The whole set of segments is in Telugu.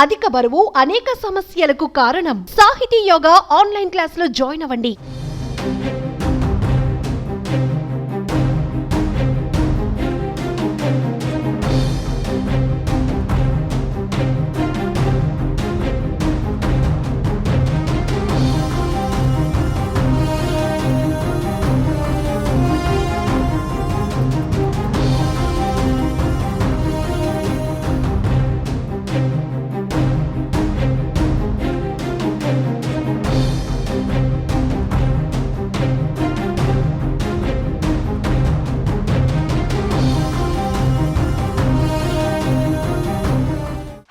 అధిక బరువు అనేక సమస్యలకు కారణం. సాహితీ యోగా ఆన్లైన్ క్లాసులో జాయిన్ అవ్వండి.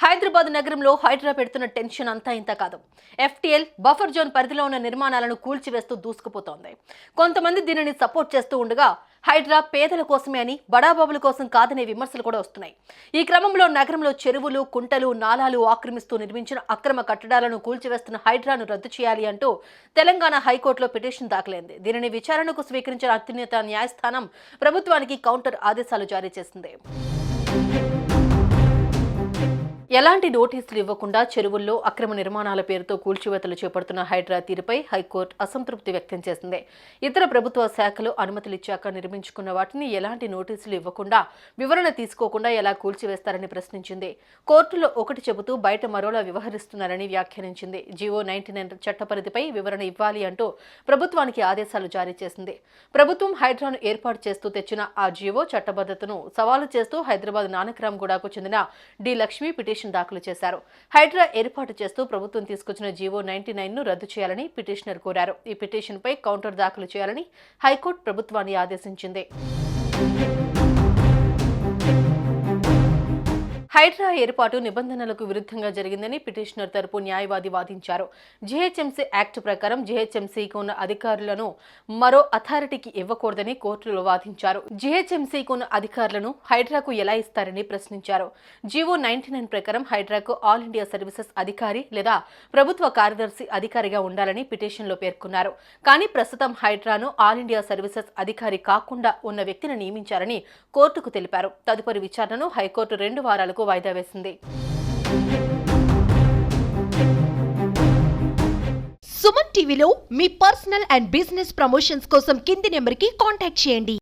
హైదరాబాద్ నగరంలో హైడ్రా పెడుతున్న టెన్షన్ అంతా ఇంత కాదు. ఎఫ్టీఎల్ బఫర్ జోన్ పరిధిలో ఉన్న నిర్మాణాలను కూల్చివేస్తూ దూసుకుపోతోంది. కొంతమంది దీనిని సపోర్ట్ చేస్తూ ఉండగా హైడ్రా పేదల కోసమే అని, బడాబాబుల కోసం కాదనే విమర్శలు కూడా వస్తున్నాయి. ఈ క్రమంలో నగరంలో చెరువులు, కుంటలు, నాలాలు ఆక్రమిస్తూ నిర్మించిన అక్రమ కట్టడాలను కూల్చివేస్తున్న హైడ్రాను రద్దు చేయాలి అంటూ తెలంగాణ హైకోర్టులో పిటిషన్ దాఖలైంది. దీనిని విచారణకు స్వీకరించిన అత్యున్నత న్యాయస్థానం ప్రభుత్వానికి కౌంటర్ ఆదేశాలు జారీ చేసింది. ఎలాంటి నోటీసులు ఇవ్వకుండా చెరువుల్లో అక్రమ నిర్మాణాల పేరుతో కూల్చివేతలు చేపడుతున్న హైడ్రా తీరుపై హైకోర్టు అసంతృప్తి వ్యక్తం చేసింది. ఇతర ప్రభుత్వ శాఖలు అనుమతులిచ్చాక నిర్మించుకున్న వాటిని ఎలాంటి నోటీసులు ఇవ్వకుండా, వివరణ తీసుకోకుండా ఎలా కూల్చివేస్తారని ప్రశ్నించింది. కోర్టులో ఒకటి చెబుతూ బయట మరోలా వ్యవహరిస్తున్నారని వ్యాఖ్యానించింది. జీవో 99 చట్టపరిధిపై వివరణ ఇవ్వాలి అంటూ ప్రభుత్వానికి ఆదేశాలు జారీ చేసింది. ప్రభుత్వం హైడ్రాను ఏర్పాటు చేస్తూ తెచ్చిన ఆ జీవో చట్టబద్ధతను సవాలు చేస్తూ హైదరాబాద్ నానక్రామ్గూడకు చెందిన డి లక్ష్మి పిటిషన్ దాఖలు చేశారు. హైడ్రా ఏర్పాటు చేస్తూ ప్రభుత్వం తీసుకొచ్చిన జీవో 99ను రద్దు చేయాలని పిటిషనర్ కోరారు. ఈ పిటిషన్పై కౌంటర్ దాఖలు చేయాలని హైకోర్టు ప్రభుత్వాన్ని ఆదేశించింది. హైడ్రా ఏర్పాటు నిబంధనలకు విరుద్ధంగా జరిగిందని పిటిషనర్ తరపు న్యాయవాది వాదించారు. జీహెచ్ఎంసీ యాక్ట్ ప్రకారం జీహెచ్ఎంసీకి ఉన్న అధికారులను మరో అథారిటీకి ఇవ్వకూడదని కోర్టులో వాదించారు. జీహెచ్ఎంసీకి ఉన్న అధికారులను హైడ్రాకు ఎలా ఇస్తారని ప్రశ్నించారు. జీవో 99 ప్రకారం హైడ్రాకు ఆల్ ఇండియా సర్వీసెస్ అధికారి లేదా ప్రభుత్వ కార్యదర్శి అధికారిగా ఉండాలని పిటిషన్లో పేర్కొన్నారు. కానీ ప్రస్తుతం హైడ్రాను ఆల్ ఇండియా సర్వీసెస్ అధికారి కాకుండా ఉన్న వ్యక్తిని నియమించారని కోర్టుకు తెలిపారు. తదుపరి విచారణను హైకోర్టు 2 వారాలకు వాయిదా వేసింది. సుమన్ టీవీలో మీ పర్సనల్ అండ్ బిజినెస్ ప్రమోషన్స్ కోసం కింది నెంబర్కి కాంటాక్ట్ చేయండి.